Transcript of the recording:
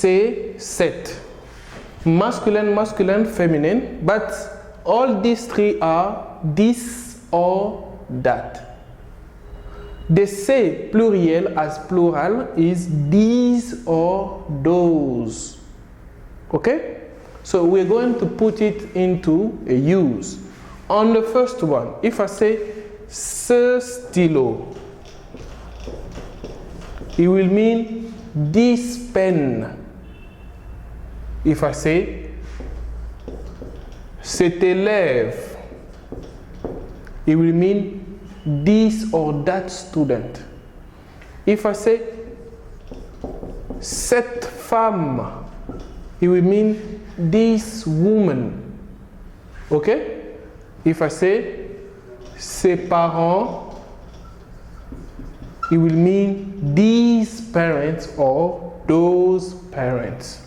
c'est, cette. Masculine, masculine, feminine, but all these three are this or that. The say pluriel as plural is these or those. Okay? So we're going to put it into a use. On the first one, if I say ce stylo, it will mean this pen. If I say cet élève, it will mean this or that student. If I say cette femme, it will mean this woman. Okay? If I say ses parents, it will mean these parents or those parents.